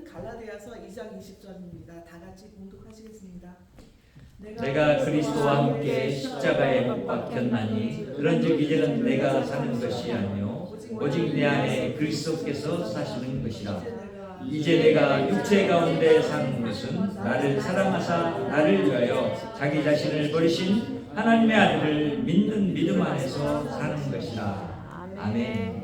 말씀은 갈라디아서 2장 20절입니다. 다 같이 봉독하시겠습니다. 내가 그리스도와 함께 십자가에 못 박혔나니 그런즉 이제는 내가 사는 것이 아니요 오직 내 안에 그리스도께서 사시는 것이라. 이제 내가 육체 가운데 사는 것은 나를 사랑하사 나를 위하여 자기 자신을 버리신 하나님의 아들을 믿는 믿음 안에서 사는 것이라. 아멘.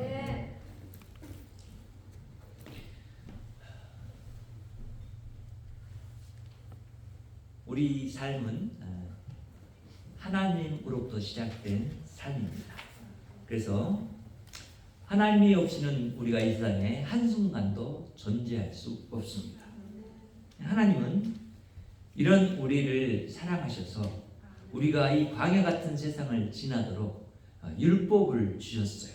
우리 삶은 하나님으로부터 시작된 삶입니다. 그래서 하나님이 없이는 우리가 이 세상에 한순간도 존재할 수 없습니다. 하나님은 이런 우리를 사랑하셔서 우리가 이 광야 같은 세상을 지나도록 율법을 주셨어요.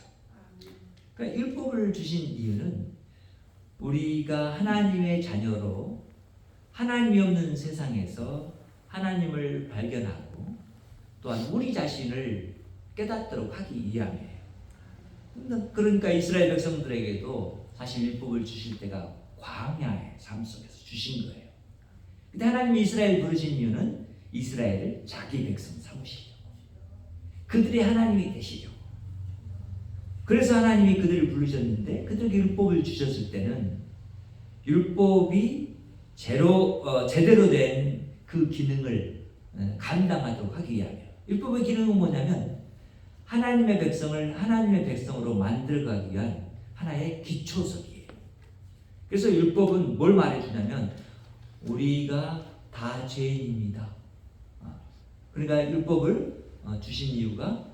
그러니까 율법을 주신 이유는 우리가 하나님의 자녀로 하나님이 없는 세상에서 하나님을 발견하고 또한 우리 자신을 깨닫도록 하기 위함이에요. 그러니까 이스라엘 백성들에게도 사실 율법을 주실 때가 광야의 삶 속에서 주신 거예요. 근데 하나님이 이스라엘 부르신 이유는 이스라엘을 자기 백성 삼으시려고, 그들이 하나님이 되시려고. 그래서 하나님이 그들을 부르셨는데 그들에게 율법을 주셨을 때는 율법이 제대로 된 그 기능을 감당하도록 하기 위함이에요. 율법의 기능은 뭐냐면 하나님의 백성을 하나님의 백성으로 만들어가기 위한 하나의 기초석이에요. 그래서 율법은 뭘 말해주냐면 우리가 다 죄인입니다. 그러니까 율법을 주신 이유가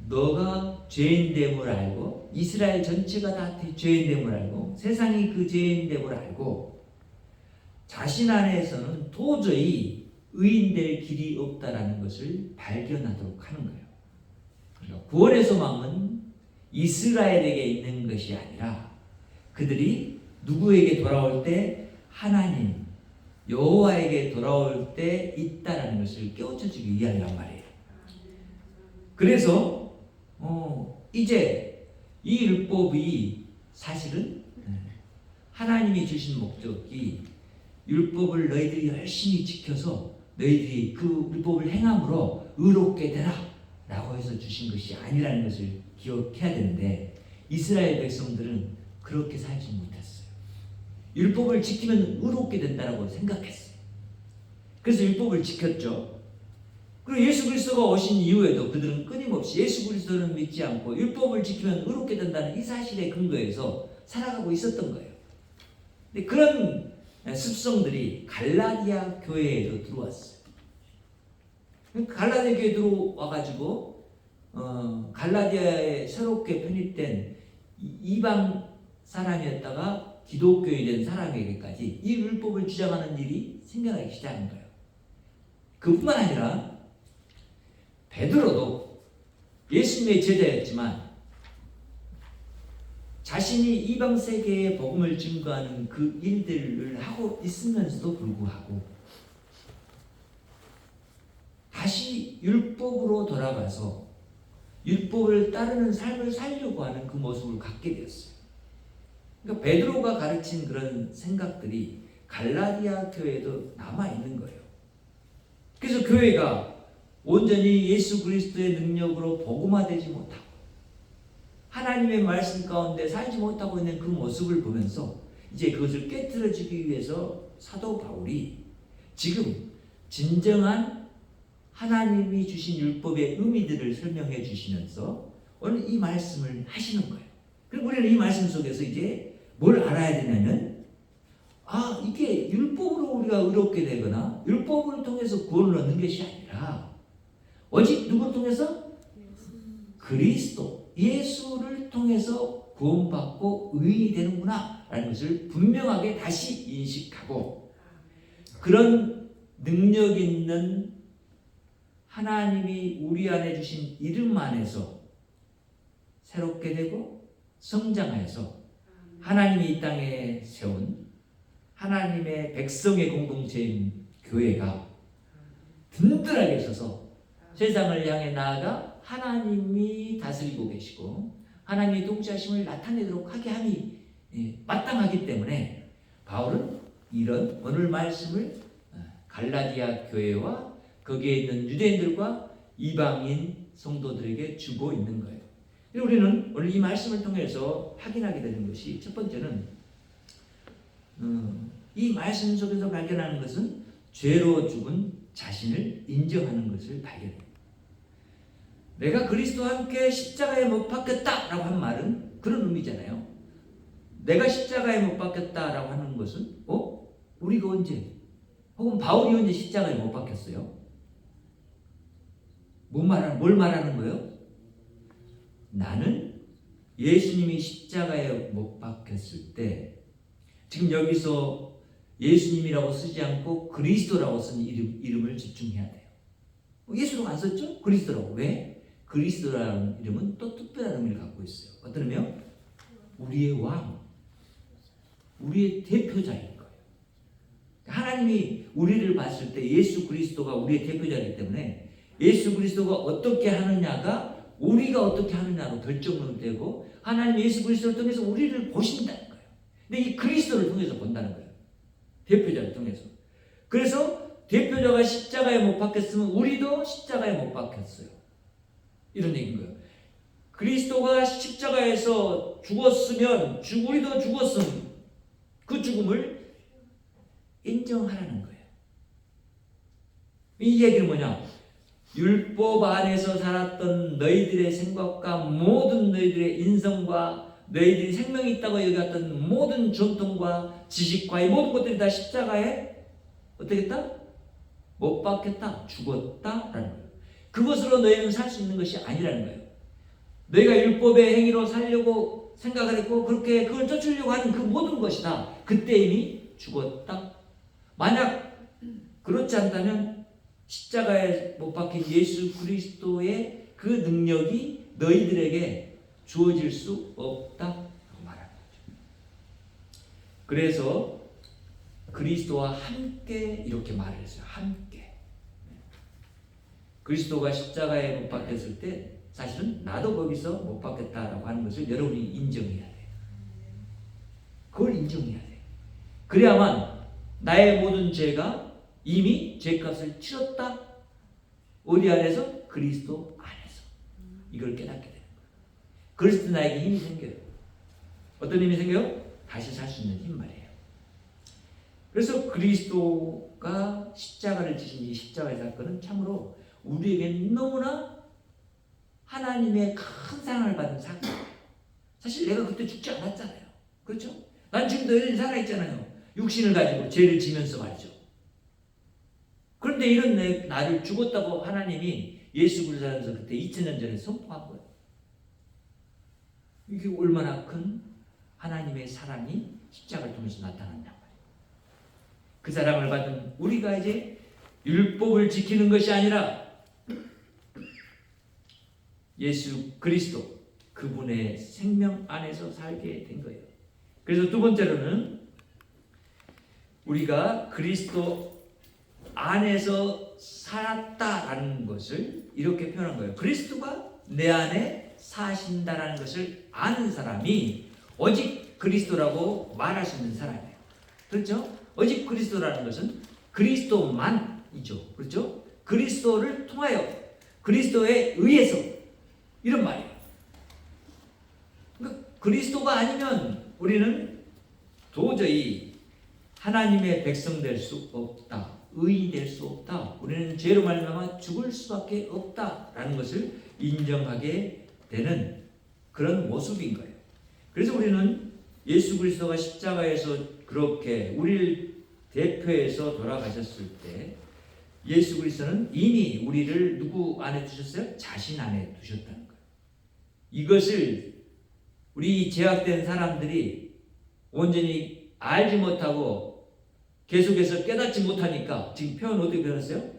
너가 죄인됨을 알고 이스라엘 전체가 다 죄인됨을 알고 세상이 그 죄인됨을 알고 자신 안에서는 도저히 의인될 길이 없다라는 것을 발견하도록 하는 거예요. 그러니까 구원의 소망은 이스라엘에게 있는 것이 아니라 그들이 누구에게 돌아올 때 하나님 여호와에게 돌아올 때 있다라는 것을 깨우쳐주기 위함이란 말이에요. 그래서 이제 이 율법이 사실은 하나님이 주신 목적이 율법을 너희들이 열심히 지켜서 너희들이 그 율법을 행함으로 의롭게 되라 라고 해서 주신 것이 아니라는 것을 기억해야 되는데 이스라엘 백성들은 그렇게 살지 못했어요. 율법을 지키면 의롭게 된다고 생각했어요. 그래서 율법을 지켰죠. 그리고 예수 그리스도가 오신 이후에도 그들은 끊임없이 예수 그리스도를 믿지 않고 율법을 지키면 의롭게 된다는 이 사실에 근거해서 살아가고 있었던 거예요. 근데 그런 습성들이 갈라디아 교회에도 들어왔어요. 갈라디아 교회에 들어와가지고 갈라디아에 새롭게 편입된 이방 사람이었다가 기독교에 된 사람에게까지 이 율법을 주장하는 일이 생겨나기 시작한 거예요. 그뿐만 아니라 베드로도 예수님의 제자였지만 자신이 이방 세계에 복음을 증거하는 그 일들을 하고 있으면서도 불구하고 다시 율법으로 돌아가서 율법을 따르는 삶을 살려고 하는 그 모습을 갖게 되었어요. 그러니까 베드로가 가르친 그런 생각들이 갈라디아 교회에도 남아있는 거예요. 그래서 교회가 온전히 예수 그리스도의 능력으로 복음화되지 못하고 하나님의 말씀 가운데 살지 못하고 있는 그 모습을 보면서 이제 그것을 깨트려주기 위해서 사도 바울이 지금 진정한 하나님이 주신 율법의 의미들을 설명해 주시면서 오늘 이 말씀을 하시는 거예요. 그리고 우리는 이 말씀 속에서 이제 뭘 알아야 되냐면 이게 율법으로 우리가 의롭게 되거나 율법을 통해서 구원을 얻는 것이 아니라 오직 누구를 통해서? 그리스도 예수를 통해서 구원받고 의인이 되는구나 라는 것을 분명하게 다시 인식하고 그런 능력 있는 하나님이 우리 안에 주신 이름 안에서 새롭게 되고 성장해서 하나님이 이 땅에 세운 하나님의 백성의 공동체인 교회가 든든하게 서서 세상을 향해 나아가 하나님이 다스리고 계시고 하나님의 통치하심을 나타내도록 하게 함이 마땅하기 때문에 바울은 이런 오늘 말씀을 갈라디아 교회와 거기에 있는 유대인들과 이방인 성도들에게 주고 있는 거예요. 우리는 오늘 이 말씀을 통해서 확인하게 되는 것이, 첫 번째는 이 말씀 속에서 발견하는 것은 죄로 죽은 자신을 인정하는 것을 발견해요. 내가 그리스도와 함께 십자가에 못 박혔다라고 한 말은 그런 의미잖아요. 내가 십자가에 못 박혔다라고 하는 것은 우리가 언제, 혹은 바울이 언제 십자가에 못 박혔어요? 뭘 말하는 거예요? 나는 예수님이 십자가에 못 박혔을 때, 지금 여기서 예수님이라고 쓰지 않고 그리스도라고 쓴 이름을 집중해야 돼요. 예수라고 안 썼죠? 그리스도라고. 왜? 그리스도라는 이름은 또 특별한 의미를 갖고 있어요. 어떤 의미요? 우리의 왕, 우리의 대표자인 거예요. 하나님이 우리를 봤을 때 예수 그리스도가 우리의 대표자이기 때문에 예수 그리스도가 어떻게 하느냐가 우리가 어떻게 하느냐로 결정은 되고, 하나님 예수 그리스도를 통해서 우리를 보신다는 거예요. 근데 이 그리스도를 통해서 본다는 거예요. 대표자를 통해서. 그래서 대표자가 십자가에 못 박혔으면 우리도 십자가에 못 박혔어요. 이런 얘기인 거예요. 그리스도가 십자가에서 죽었으면 우리도 죽었음, 그 죽음을 인정하라는 거예요. 이 얘기는 뭐냐? 율법 안에서 살았던 너희들의 생각과 모든 너희들의 인성과 너희들이 생명이 있다고 여겼던 모든 전통과 지식과 이 모든 것들이 다 십자가에 어떻게 했다? 못 박혔다, 죽었다라는 거예요. 그것으로 너희는 살 수 있는 것이 아니라는 거예요. 너희가 율법의 행위로 살려고 생각을 했고 그렇게 그걸 쫓으려고 하는 그 모든 것이 다 그때 이미 죽었다. 만약 그렇지 않다면 십자가에 못 박힌 예수 그리스도의 그 능력이 너희들에게 주어질 수 없다고 말하는 거죠. 그래서 그리스도와 함께 이렇게 말을 했어요. 함께. 그리스도가 십자가에 못 박혔을 때 사실은 나도 거기서 못 박혔다라고 하는 것을 여러분이 인정해야 돼요. 그걸 인정해야 돼요. 그래야만 나의 모든 죄가 이미 죄값을 치렀다. 어디 안에서? 그리스도 안에서. 이걸 깨닫게 되는 거예요. 그리스도 나에게 힘이 생겨요. 어떤 힘이 생겨요? 다시 살 수 있는 힘 말이에요. 그래서 그리스도가 십자가를 지신 이 십자가의 사건은 참으로 우리에게 너무나 하나님의 큰 사랑을 받은 사건. 사실 내가 그때 죽지 않았잖아요. 그렇죠? 난 지금도 여전히 살아있잖아요. 육신을 가지고 죄를 지면서 말이죠. 그런데 이런 나를 죽었다고 하나님이 예수 그리스도에서 그때 2000년 전에 선포한 거예요. 이게 얼마나 큰 하나님의 사랑이 십자가를 통해서 나타난단 말이에요. 그 사랑을 받은 우리가 이제 율법을 지키는 것이 아니라 예수 그리스도 그분의 생명 안에서 살게 된 거예요. 그래서 두 번째로는 우리가 그리스도 안에서 살았다라는 것을 이렇게 표현한 거예요. 그리스도가 내 안에 사신다라는 것을 아는 사람이 오직 그리스도라고 말할 수 있는 사람이에요. 그렇죠? 오직 그리스도라는 것은 그리스도만이죠. 그렇죠? 그리스도를 통하여 그리스도에 의해서 이런 말이에요. 그러니까 그리스도가 아니면 우리는 도저히 하나님의 백성 될 수 없다. 의인 될 수 없다. 우리는 죄로 말미암아 죽을 수밖에 없다라는 것을 인정하게 되는 그런 모습인 거예요. 그래서 우리는 예수 그리스도가 십자가에서 그렇게 우리를 대표해서 돌아가셨을 때 예수 그리스도는 이미 우리를 누구 안에 두셨어요? 자신 안에 두셨다는 거예요. 이것을 우리 죄악된 사람들이 온전히 알지 못하고 계속해서 깨닫지 못하니까 지금 표현 어떻게 변했어요?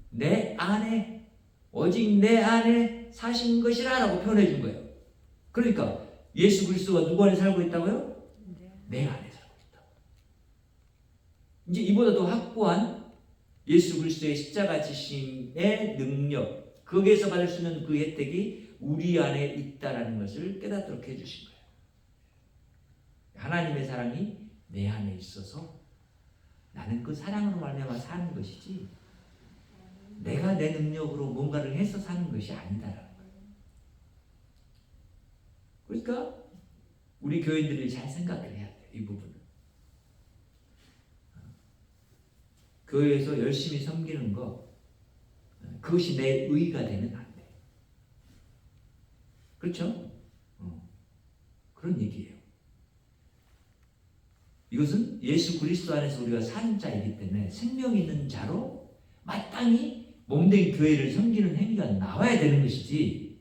내 안에, 오직 내 안에 사신 것이라 라고 표현해 준 거예요. 그러니까 예수 그리스도가 누구 안에 살고 있다고요? 내 안에 살고 있다. 이제 이보다 더 확고한 예수 그리스도의 십자가 지심의 능력, 거기에서 받을 수 있는 그 혜택이 우리 안에 있다라는 것을 깨닫도록 해주신 거예요. 하나님의 사랑이 내 안에 있어서 나는 그 사랑으로 말미암아 사는 것이지 내가 내 능력으로 뭔가를 해서 사는 것이 아니다라는 거예요. 그러니까 우리 교인들이 잘 생각을 해야 돼요. 이 부분은. 교회에서 열심히 섬기는 거 그것이 내 의가 되면 안 돼. 그렇죠? 그런 얘기예요. 이것은 예수 그리스도 안에서 우리가 사는 자이기 때문에 생명 있는 자로 마땅히 몸된 교회를 섬기는 행위가 나와야 되는 것이지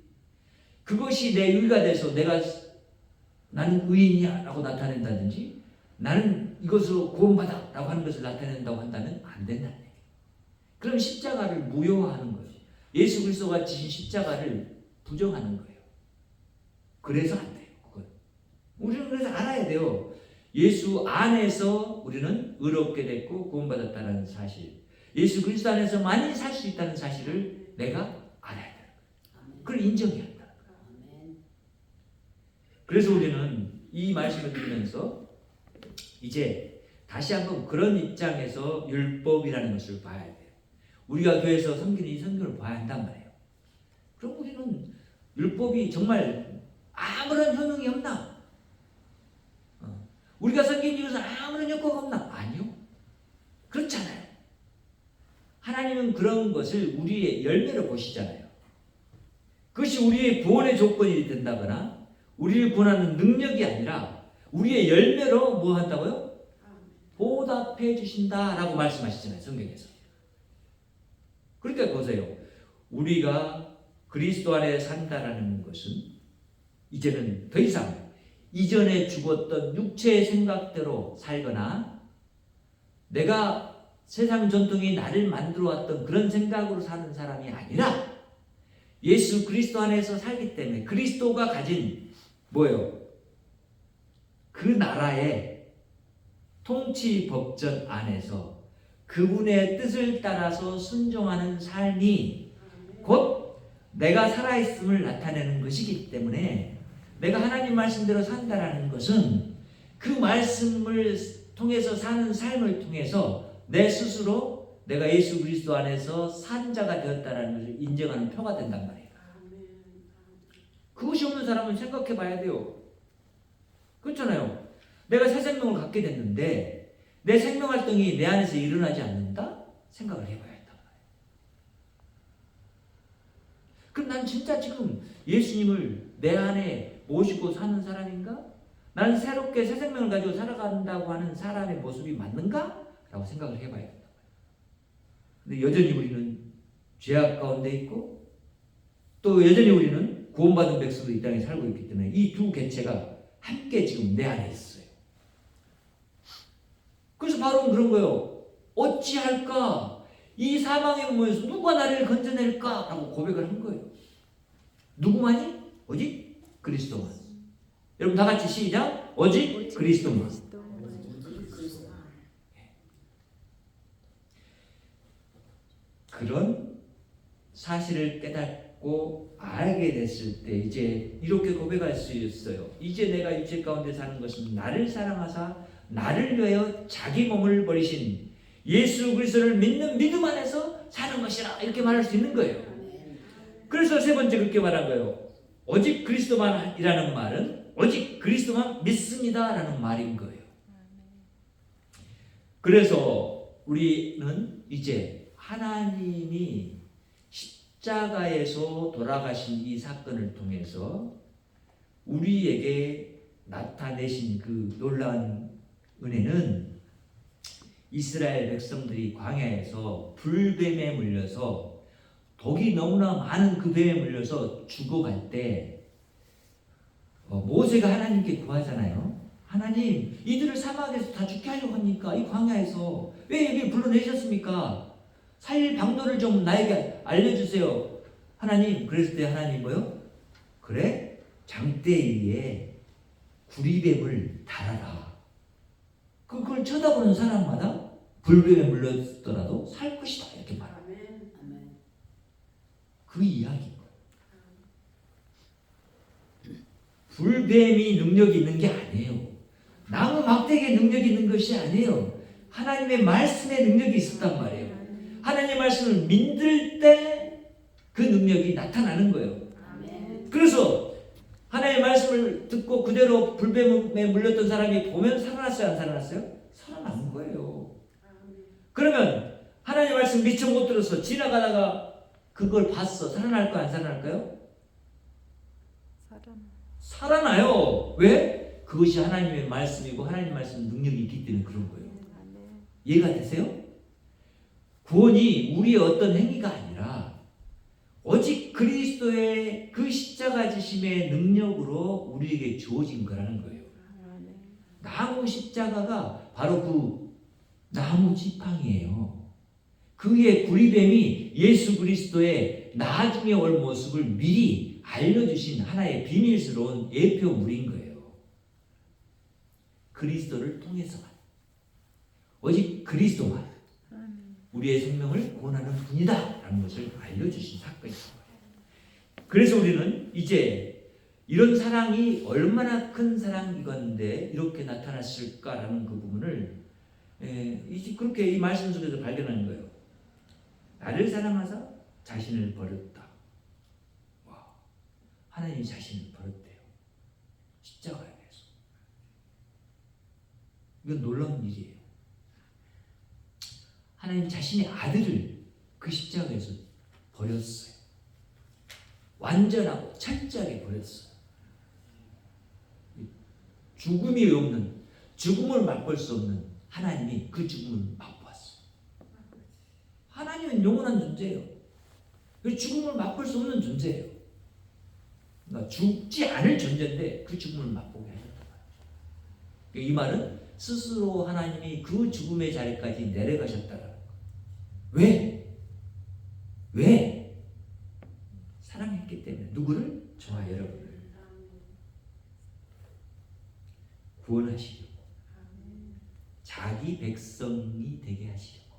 그것이 내 의가 돼서 나는 의인이야 라고 나타낸다든지 나는 이것으로 구원받아 라고 하는 것을 나타낸다고 한다면 안 된다는 얘기예요. 그럼 십자가를 무효화하는 거예요. 예수 그리스도가 지신 십자가를 부정하는 거예요. 그래서 안 돼요. 그건. 우리는 그래서 알아야 돼요. 예수 안에서 우리는 의롭게 됐고 구원받았다는 사실, 예수 그리스도 안에서만이 살 수 있다는 사실을 내가 알아야 되는 거예요. 그걸 인정해야 한다. 그래서 우리는 이 말씀을 들으면서 이제 다시 한번 그런 입장에서 율법이라는 것을 봐야 돼요. 우리가 교회에서 섬기는 이 성경을 봐야 한단 말이에요. 그럼 우리는 율법이 정말 아무런 효능이 없나? 우리가 섬기는 이것은 아무런 효과가 없나? 아니요. 그렇잖아요. 하나님은 그런 것을 우리의 열매로 보시잖아요. 그것이 우리의 구원의 조건이 된다거나 우리를 구원하는 능력이 아니라 우리의 열매로 뭐 한다고요? 보답해 주신다라고 말씀하시잖아요. 성경에서. 그러니까 보세요. 우리가 그리스도 안에 산다라는 것은 이제는 더 이상 이전에 죽었던 육체의 생각대로 살거나 내가 세상 전통이 나를 만들어 왔던 그런 생각으로 사는 사람이 아니라 예수 그리스도 안에서 살기 때문에 그리스도가 가진 뭐예요? 그 나라의 통치 법전 안에서 그분의 뜻을 따라서 순종하는 삶이 곧 내가 살아있음을 나타내는 것이기 때문에 내가 하나님 말씀대로 산다라는 것은 그 말씀을 통해서 사는 삶을 통해서 내 스스로 내가 예수 그리스도 안에서 산 자가 되었다라는 것을 인정하는 표가 된단 말이에요. 그것이 없는 사람은 생각해 봐야 돼요. 그렇잖아요. 내가 새 생명을 갖게 됐는데 내 생명 활동이 내 안에서 일어나지 않는다? 생각을 해봐야 한단 말이에요. 그럼 난 진짜 지금 예수님을 내 안에 모시고 사는 사람인가? 나는 새롭게 새 생명을 가지고 살아간다고 하는 사람의 모습이 맞는가? 라고 생각을 해봐야 된다. 근데 여전히 우리는 죄악 가운데 있고 또 여전히 우리는 구원받은 백성으로 이 땅에 살고 있기 때문에 이 두 개체가 함께 지금 내 안에 있어요. 그래서 바로 그런 거예요. 어찌할까? 이 사망의 몸에서 누가 나를 건져낼까? 라고 고백을 한 거예요. 누구만이? 오직 그리스도만. 여러분 다 같이 시작. 오직 그리스도만. 그런 사실을 깨닫고 알게 됐을 때 이제 이렇게 고백할 수 있어요. 이제 내가 육체 가운데 사는 것은 나를 사랑하사 나를 위하여 자기 몸을 버리신 예수 그리스도를 믿는 믿음 안에서 사는 것이라 이렇게 말할 수 있는 거예요. 그래서 세 번째 그렇게 말한 거예요. 오직 그리스도만이라는 말은 오직 그리스도만 믿습니다라는 말인 거예요. 그래서 우리는 이제 하나님이 십자가에서 돌아가신 이 사건을 통해서 우리에게 나타내신 그 놀라운 은혜는 이스라엘 백성들이 광야에서 불뱀에 물려서 독이 너무나 많은 그 뱀에 물려서 죽어갈 때 모세가 하나님께 구하잖아요. 하나님, 이들을 사막에서 다 죽게 하려고 합니까? 이 광야에서 왜 여기 불러내셨습니까? 살릴 방도를 좀 나에게 알려주세요. 하나님, 그랬을 때 하나님 뭐요? 그래? 장대 위에 구리뱀을 달아라. 그걸 쳐다보는 사람마다 불뱀에 물렸더라도 살 것이다. 이렇게 말합니다. 그 이야기인 거예요. 불뱀이 능력이 있는 게 아니에요. 나무 막대기에 능력이 있는 것이 아니에요. 하나님의 말씀에 능력이 있었단 말이에요. 하나님의 말씀을 믿을 때 그 능력이 나타나는 거예요. 그래서 하나님의 말씀을 듣고 그대로 불뱀에 물렸던 사람이 보면 살아났어요? 안 살아났어요? 살아난 거예요. 그러면 하나님의 말씀 미처 못 들어서 지나가다가 그걸 봤어. 살아날까요? 안 살아날까요? 살아나요. 왜? 그것이 하나님의 말씀이고 하나님의 말씀 능력이 있기 때문에 그런 거예요. 이해가 되세요? 구원이 우리의 어떤 행위가 아니라 오직 그리스도의 그 십자가 지심의 능력으로 우리에게 주어진 거라는 거예요. 나무 십자가가 바로 그 나무 지팡이에요. 그의 구리뱀이 예수 그리스도의 나중에 올 모습을 미리 알려주신 하나의 비밀스러운 예표물인 거예요. 그리스도를 통해서만, 오직 그리스도만 우리의 생명을 구원하는 분이다 라는 것을 알려주신 사건이에요. 그래서 우리는 이제 이런 사랑이 얼마나 큰 사랑이건데 이렇게 나타났을까라는 그 부분을 이제 그렇게 이 말씀 속에서 발견하는 거예요. 나를 사랑하사 자신을 버렸다. 와, 하나님이 자신을 버렸대요. 십자가에 대해서. 이건 놀라운 일이에요. 하나님 자신의 아들을 그 십자가에서 버렸어요. 완전하고 철저하게 버렸어요. 죽음이 없는, 죽음을 맛볼 수 없는 하나님이 그 죽음을 맛보았어요. 하나님은 영원한 존재예요. 죽음을 맛볼 수 없는 존재예요. 그러니까 죽지 않을 존재인데 그 죽음을 맛보게 하셨단 말이에요. 이 말은 스스로 하나님이 그 죽음의 자리까지 내려가셨다는 거예요. 왜? 왜? 사랑했기 때문에. 누구를? 저와 여러분을 구원하시려고, 자기 백성이 되게 하시려고.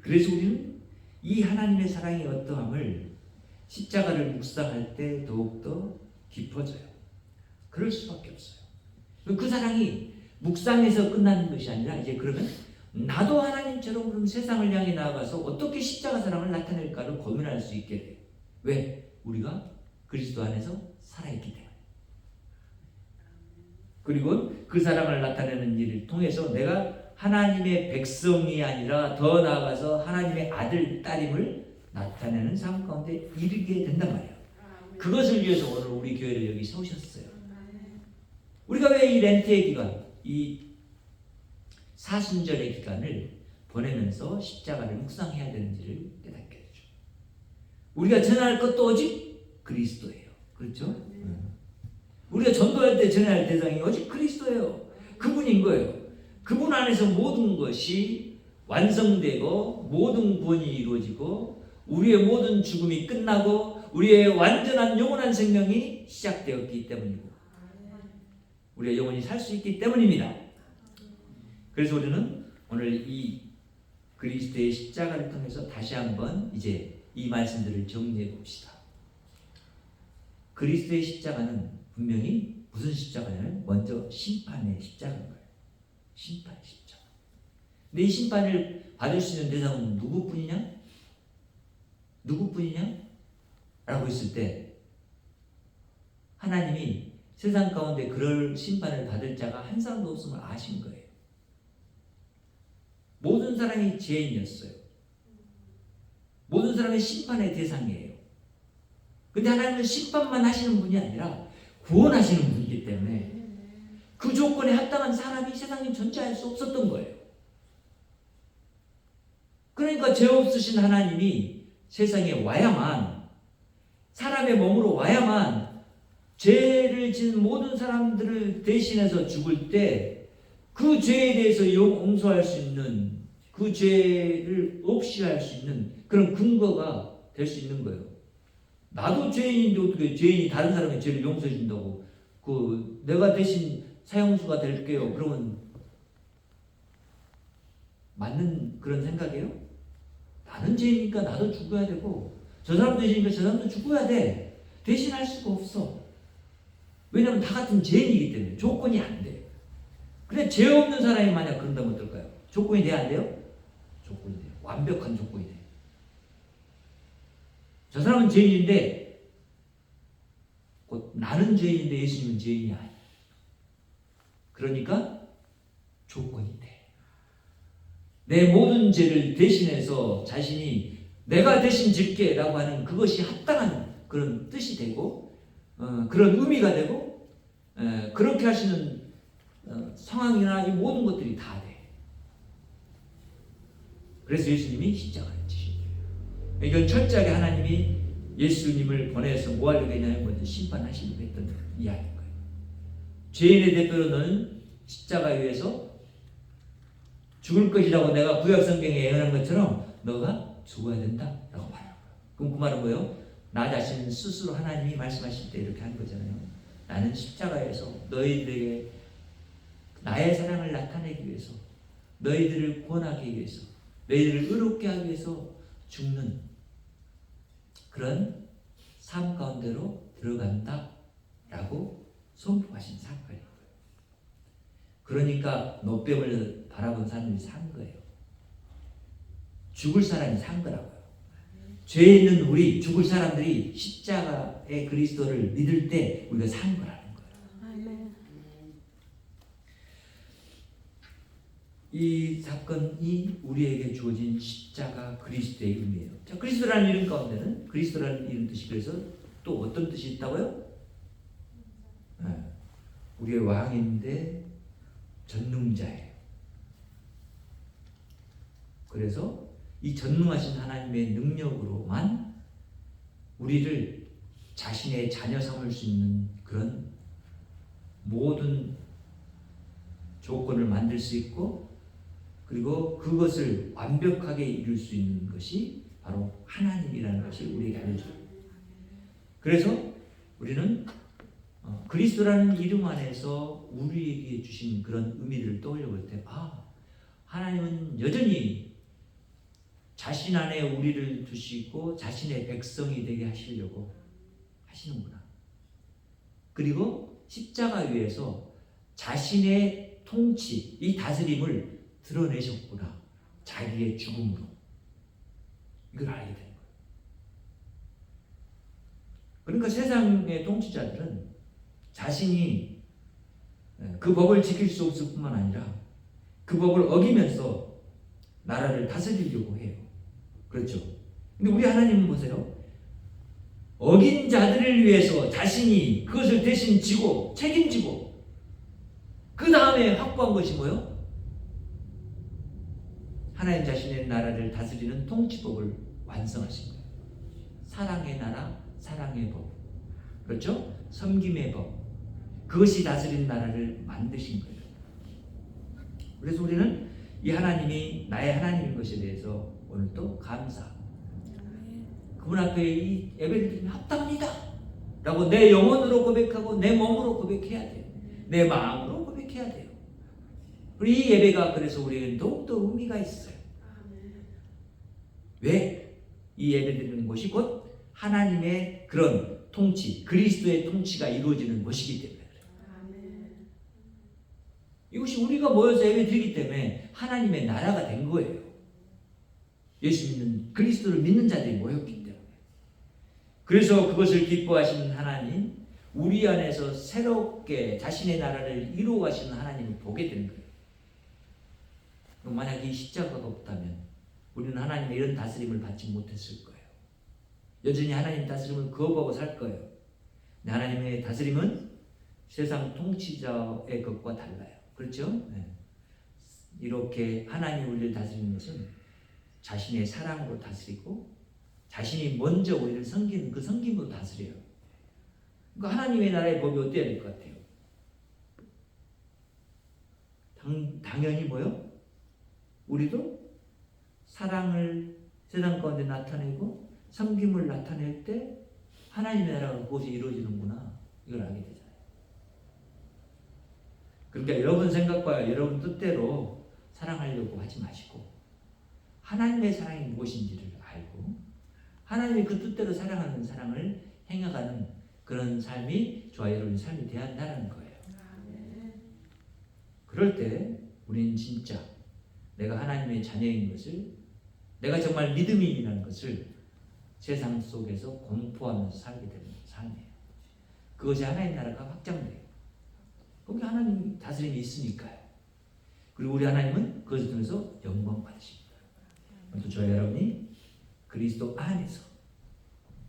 그래서 우리는 이 하나님의 사랑의 어떠함을 십자가를 묵상할 때 더욱더 깊어져요. 그럴 수밖에 없어요. 그 사랑이 묵상에서 끝나는 것이 아니라 이제 그러면 나도 하나님처럼 그럼 세상을 향해 나아가서 어떻게 십자가 사랑을 나타낼까를 고민할 수 있게 돼요. 왜? 우리가 그리스도 안에서 살아있기 때문에. 그리고 그 사랑을 나타내는 일을 통해서 내가 하나님의 백성이 아니라 더 나아가서 하나님의 아들, 딸임을 나타내는 삶 가운데 이르게 된단 말이에요. 그것을 위해서 오늘 우리 교회를 여기 세우셨어요. 우리가 왜 이 렌트의 기간, 이 사순절의 기간을 보내면서 십자가를 묵상해야 되는지를 깨닫게 되죠. 우리가 전할 것도 오직 그리스도예요. 그렇죠? 우리가 전도할 때 전해야 할 대상이 오직 그리스도예요. 그분인 거예요. 그분 안에서 모든 것이 완성되고 모든 구원이 이루어지고 우리의 모든 죽음이 끝나고 우리의 완전한 영원한 생명이 시작되었기 때문이고 우리의 영혼이 살 수 있기 때문입니다. 그래서 우리는 오늘 이 그리스도의 십자가를 통해서 다시 한번 이제 이 말씀들을 정리해 봅시다. 그리스도의 십자가는 분명히 무슨 십자가냐면 먼저 심판의 십자가인 거예요. 심판의 십자가. 근데 이 심판을 받을 수 있는 대상은 누구뿐이냐? 누구뿐이냐? 라고 했을 때 하나님이 세상 가운데 그럴 심판을 받을 자가 한 사람도 없음을 아신 거예요. 모든 사람이 죄인이었어요. 모든 사람이 심판의 대상이에요. 근데 하나님은 심판만 하시는 분이 아니라 구원하시는 분이기 때문에 그 조건에 합당한 사람이 세상에 존재할 수 없었던 거예요. 그러니까 죄 없으신 하나님이 세상에 와야만, 사람의 몸으로 와야만 죄를 지은 모든 사람들을 대신해서 죽을 때 그 죄에 대해서 용서할 수 있는, 그 죄를 없이 할 수 있는 그런 근거가 될 수 있는 거예요. 나도 죄인인데 어떻게 죄인이 다른 사람의 죄를 용서해 준다고, 내가 대신 사형수가 될게요. 그러면 맞는 그런 생각이에요? 나는 죄인이니까 나도 죽어야 되고 저 사람도 죄인이니까 저 사람도 죽어야 돼. 대신할 수가 없어. 왜냐하면 다 같은 죄인이기 때문에 조건이 안 돼요. 근데 죄 없는 사람이 만약 그런다면 어떨까요? 조건이 돼야 안 돼요? 조건이 돼요. 완벽한 조건이 돼요. 저 사람은 죄인인데 곧 나는 죄인인데 예수님은 죄인이 아니에요. 그러니까 조건이 돼. 내 모든 죄를 대신해서 자신이 내가 대신 질게 라고 하는 그것이 합당한 그런 뜻이 되고 그런 의미가 되고 그렇게 하시는 상황이나 이 모든 것들이 다 돼. 그래서 예수님이 십자가를 지신 거예요. 이건 철저하게 하나님이 예수님을 보내서 뭐 하려고 했냐면 먼저 심판하시려고 했던 이야기인 거예요. 죄인의 대표로는 십자가 위에서 죽을 것이라고 내가 구약 성경에 예언한 것처럼 너가 죽어야 된다라고 말하는 거예요. 그럼 그 말은 뭐예요? 나 자신 스스로 하나님이 말씀하실 때 이렇게 한 거잖아요. 나는 십자가에서 너희들에게 나의 사랑을 나타내기 위해서, 너희들을 구원하기 위해서, 너희들을 의롭게 하기 위해서 죽는 그런 삶 가운데로 들어간다라고 선포하신 사건이에요. 그러니까 노뱀을 바라본 사람들이 산 거예요. 죽을 사람이 산 거라고요. 죄에 있는 우리 죽을 사람들이 십자가의 그리스도를 믿을 때 우리가 산 거라는 거예요. 이 사건이 우리에게 주어진 십자가 그리스도의 의미예요. 자, 그리스도라는 이름 가운데는 그리스도라는 이름 뜻이 그래서 또 어떤 뜻이 있다고요? 우리의 왕인데 전능자예요. 그래서 이 전능하신 하나님의 능력으로만 우리를 자신의 자녀 삼을 수 있는 그런 모든 조건을 만들 수 있고 그리고 그것을 완벽하게 이룰 수 있는 것이 바로 하나님이라는 것이 우리에게 알려줘요. 그래서 우리는 그리스도라는 이름 안에서 우리에게 주신 그런 의미를 떠올려 볼 때, 하나님은 여전히 자신 안에 우리를 두시고 자신의 백성이 되게 하시려고 하시는구나. 그리고 십자가 위에서 자신의 통치, 이 다스림을 드러내셨구나. 자기의 죽음으로. 이걸 알게 된 거예요. 그러니까 세상의 통치자들은 자신이 그 법을 지킬 수 없을 뿐만 아니라 그 법을 어기면서 나라를 다스리려고 해요. 그렇죠? 근데 우리 하나님은 보세요. 어긴 자들을 위해서 자신이 그것을 대신 지고 책임지고 그 다음에 확보한 것이 뭐예요? 하나님 자신의 나라를 다스리는 통치법을 완성하신 거예요. 사랑의 나라, 사랑의 법. 그렇죠? 섬김의 법. 그것이 다스리는 나라를 만드신 거예요. 그래서 우리는 이 하나님이 나의 하나님인 것에 대해서 오늘 또 감사. 그분 앞에 이 예배를 드리면 합당합니다 라고 내 영혼으로 고백하고 내 몸으로 고백해야 돼요. 내 마음으로 고백해야 돼요. 그리고 이 예배가 그래서 우리에게 더욱더 의미가 있어요. 왜? 이 예배 드리는 것이 곧 하나님의 그런 통치, 그리스도의 통치가 이루어지는 것이기 때문에 그래요. 이것이 우리가 모여서 예배 드리기 때문에 하나님의 나라가 된 거예요. 예수 믿는 그리스도를 믿는 자들이 모였기 때문에. 그래서 그것을 기뻐하시는 하나님, 우리 안에서 새롭게 자신의 나라를 이루어 가시는 하나님을 보게 되는 거예요. 그럼 만약 이 십자가가 없다면 우리는 하나님의 이런 다스림을 받지 못했을 거예요. 여전히 하나님 다스림을 거부하고 살 거예요. 근데 하나님의 다스림은 세상 통치자의 것과 달라요. 그렇죠? 네. 이렇게 하나님 우리를 다스리는 것은 자신의 사랑으로 다스리고 자신이 먼저 우리를 섬기는 그 섬김으로 다스려요. 그러니까 하나님의 나라의 법이 어때야 될 것 같아요? 당연히 뭐요? 우리도 사랑을 세상 가운데 나타내고 섬김을 나타낼 때 하나님의 나라가 그것이 이루어지는구나. 이걸 알게 되잖아요. 그러니까 여러분 생각과 여러분 뜻대로 사랑하려고 하지 마시고 하나님의 사랑이 무엇인지를 알고 하나님의 그 뜻대로 사랑하는 사랑을 행해가는 그런 삶이 저와 여러분의 삶이 돼야 한다는 거예요. 아멘. 그럴 때 우리는 진짜 내가 하나님의 자녀인 것을, 내가 정말 믿음이라는 것을 세상 속에서 공포하면서 살게 되는 삶이에요. 그것이 하나님 나라가 확장돼요. 거기 하나님 다스림이 있으니까요. 그리고 우리 하나님은 그것을 통해서 영광 받으십니다. 또 저와 여러분이 그리스도 안에서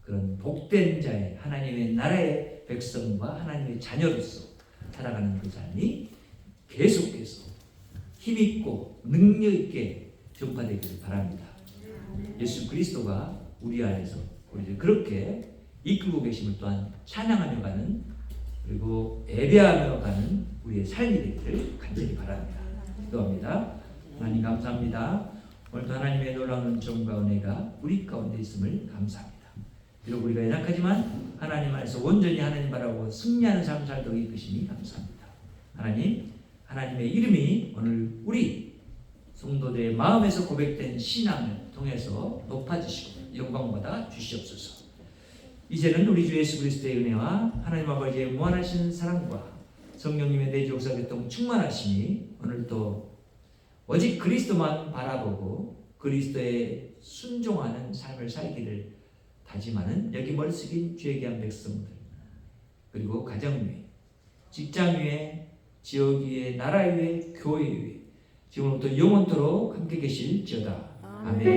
그런 복된 자의 하나님의 나라의 백성과 하나님의 자녀로서 살아가는 그 삶이 계속해서 힘있고 능력있게 전파되기를 바랍니다. 예수 그리스도가 우리 안에서 우리를 그렇게 이끌고 계심을 또한 찬양하며 가는, 그리고 예배하며 가는 우리의 삶이 되기를 간절히 바랍니다. 기도합니다. 하나님 감사합니다. 오늘도 하나님의 놀라운 은총과 은혜가 우리 가운데 있음을 감사합니다. 비록 우리가 연약하지만 하나님 안에서 온전히 하나님 바라고 승리하는 삶을 살도록 이끄시니 감사합니다. 하나님, 하나님의 이름이 오늘 우리 성도들의 마음에서 고백된 신앙을 통해서 높아지시고 영광받아 주시옵소서. 이제는 우리 주 예수 그리스도의 은혜와 하나님 아버지의 무한하신 사랑과 성령님의 내주 역사 교통 충만하시니 오늘도 오직 그리스도만 바라보고 그리스도에 순종하는 삶을 살기를 다짐하는 여기 머리 숙인 주의 귀한 백성들, 그리고 가정 위에, 직장 위에, 지역 위에, 나라 위에, 교회 위에 지금부터 영원토록 함께 계실지어다. 아멘.